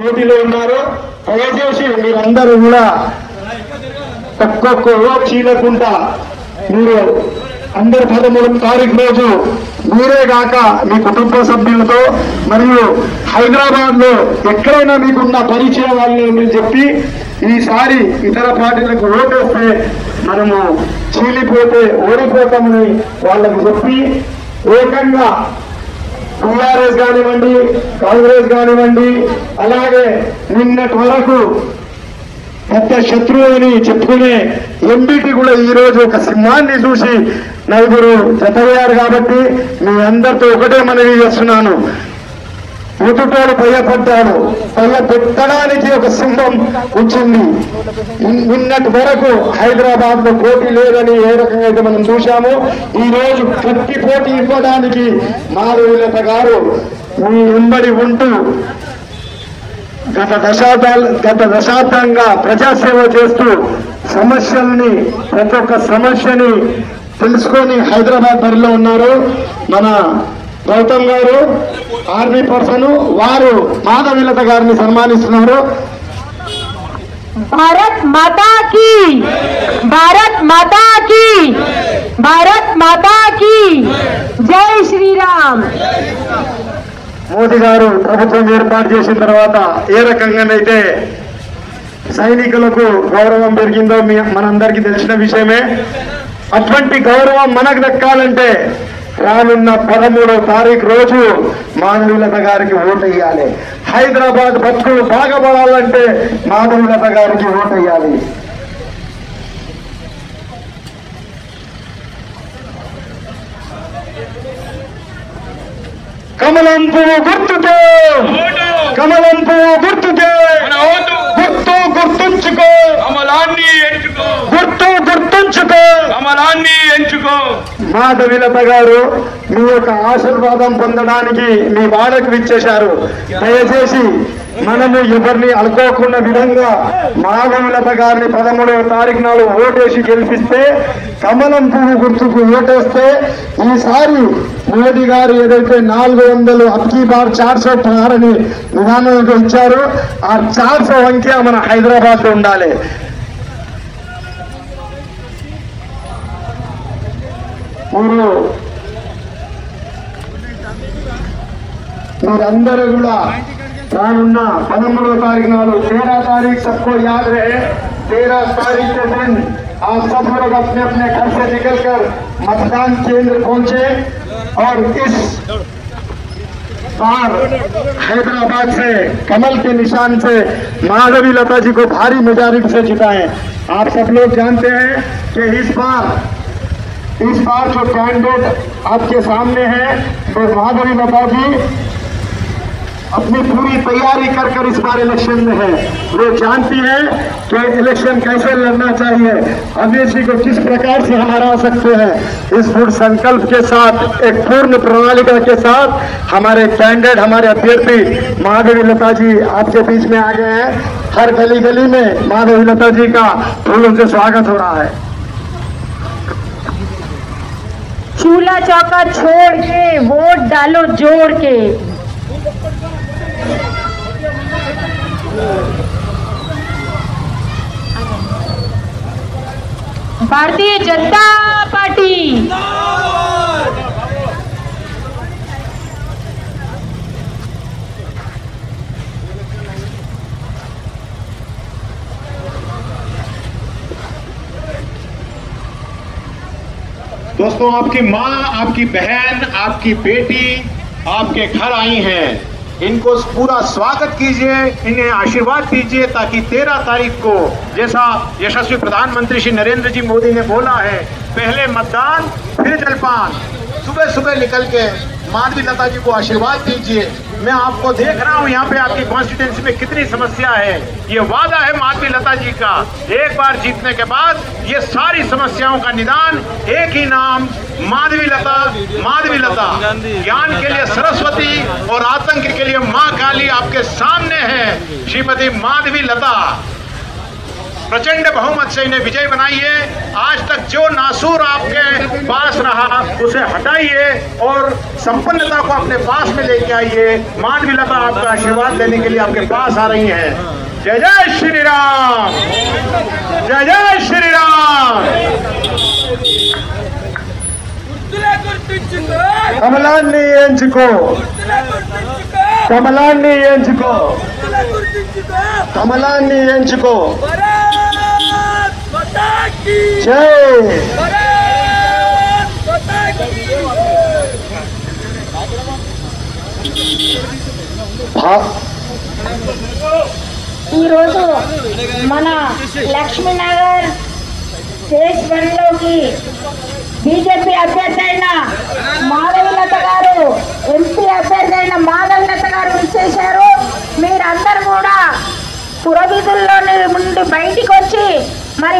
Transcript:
పోటీలో ఉన్నారు. దయచేసి మీరందరూ కూడా ఒక్కొక్క ఓట్ చీలకుండా మీరు అందరు 13వ తారీఖు రోజు మీరే కాక మీ కుటుంబ సభ్యులతో మరియు హైదరాబాద్ లో ఎక్కడైనా మీకున్న పరిచయం వాళ్ళని చెప్పి ఈసారి ఇతర పార్టీలకు ఓటేస్తే మనము చీలిపోతే ఓడిపోతామని వాళ్ళకు చెప్పి ఏకంగా టీఆర్ఎస్ కానివ్వండి, కాంగ్రెస్ కానివ్వండి, అలాగే నిన్నటి వరకు పెద్ద శత్రువు అని చెప్పుకునే ఎంబీటీ కూడా ఈ రోజు ఒక సింహాన్ని చూసి నలుగురు జతయ్యారు. కాబట్టి మీ అందరితో ఒకటే మనవి చేస్తున్నాను, ఎదుటోడు భయపడ్డాడు, భయపెట్టడానికి ఒక సింహం వచ్చింది. నిన్నటి వరకు హైదరాబాద్ లో పోటీ లేదని ఏ రకంగా అయితే మనం చూశాము, ఈ రోజు గట్టి పోటీ ఇవ్వడానికి మాధవీలత గారు మీ వెంబడి ఉంటూ గత దశాబ్దంగా ప్రజాసేవ చేస్తూ సమస్యల్ని ప్రతి ఒక్క సమస్యని తెలుసుకొని హైదరాబాద్ బరిలో ఉన్నారు. మన గౌతమ్ గారు ఆర్మీ పర్సన్, వారు మాధవీలత గారిని సన్మానిస్తున్నారు. భారత్ మాతా కీ, భారత్ మాతా కీ, భారత్ మాతా కీ జై శ్రీరామ్. మోదీ గారు ప్రభుత్వం ఏర్పాటు చేసిన తర్వాత ఏ రకంగానైతే సైనికులకు గౌరవం పెరిగిందో మనందరికీ తెలిసిన విషయమే. అటువంటి గౌరవం మనకు దక్కాలంటే రానున్న 13వ తారీఖు రోజు మాధవీలత గారికి ఓటేయాలి. హైదరాబాద్ బతుకులు బాగుపడాలంటే మాధవీలత గారికి ఓటేయాలి. కమలం పువ్వు గుర్తుకే, కమలం పువ్వు గుర్తుకే, గుర్తు గుర్తుంచుకో, కమలాన్ని ఎంచుకో, గుర్తు గుర్తుంచుకో, కమలాన్ని ఎంచుకో. మాధవీలత గారు మీ యొక్క ఆశీర్వాదం పొందడానికి మీ వాడకు విచ్చేశారు. దయచేసి మనము ఎవరిని అనుకోకున్న విధంగా మాధవీలత గారిని 13వ తారీఖు నాడు ఓటేసి గెలిపిస్తే, కమలం పువ్వు గుర్తుకు ఓటేస్తే ఈసారి మోదీ గారు ఏదైతే 400 అబ్కీ బార్ 400 పార్ అని విధానంలో ఇచ్చారు, ఆ 400 అంకె మన హైదరాబాద్ లో ఉండాలి. మీరందరూ కూడా రానున్న 13వ తారీఖు నాడు 13 तारीख सबको याद रहे, 13 तारीख के दिन आप सब लोग अपने अपने घर से निकलकर मतदान केंद्र पहुंचे और इस बार हैदराबाद से कमल के निशान से माधवीलता जी को भारी मेजॉरिटी से जिताएं। आप सब लोग जानते हैं कि इस बार जो कैंडिडेट आपके सामने है तो माधवीलता जी अपनी पूरी तैयारी कर इस बार इलेक्शन में है। वो जानती है कि इलेक्शन कैसे लड़ना चाहिए, अमेठी को किस प्रकार से हम हरा सकते हैं। इस पूर्ण संकल्प के साथ, एक पूर्ण प्रणालिका के साथ हमारे कैंडिडेट, हमारे अभ्यर्थी माधवीलता जी आपके बीच में आ गए हैं। हर गली गली में माधवीलता जी का फूलों से स्वागत हो रहा है। चूल्हा चौका छोड़ के वोट डालो जोड़ के। भारतीय जनता पार्टी, दोस्तों, आपकी माँ, आपकी बहन, आपकी बेटी आपके घर आई हैं, इनको पूरा स्वागत कीजिए, इन्हें आशीर्वाद दीजिए ताकि 13 तारीख को जैसा यशस्वी प्रधानमंत्री श्री नरेंद्र जी मोदी ने बोला है, पहले मतदान फिर जलपान, सुबह सुबह निकल के माधवीलता जी को आशीर्वाद दीजिए। मैं आपको देख रहा हूँ यहाँ पे आपकी कॉन्स्टिट्यूंसी में कितनी समस्या है। ये वादा है माधवीलता जी का, एक बार जीतने के बाद ये सारी समस्याओं का निदान, एक ही नाम माधवीलता। माधवीलता ज्ञान के लिए सरस्वती और आतंक के लिए माँ काली आपके सामने है, श्रीमती माधवीलता। प्रचंड बहुमत से इन्हें विजय बनाइए। आज तक जो नासूर आपके पास रहा उसे हटाइए और संपन्नता को अपने पास में लेके आइए। मानवी लता आपका आशीर्वाद देने के लिए आपके पास आ रही हैं। जय जय श्री राम, जय जय श्री राम। కమలాన్ని ఎంచుకో, కమలాన్ని ఎంచుకో, కమలాన్ని ఎంచుకో। జై ఈరోజు మన లక్ష్మీనగర్ స్టేజ్ 1లోకి బీజేపీ అభ్యర్థి అయిన మాధవీలత గారు, ఎంపీ అభ్యర్థి అయిన మాధవీలత గారు విచ్చేశారు। మీరందరూ కూడా పురవీధుల్లో నుండి బయటికి వచ్చి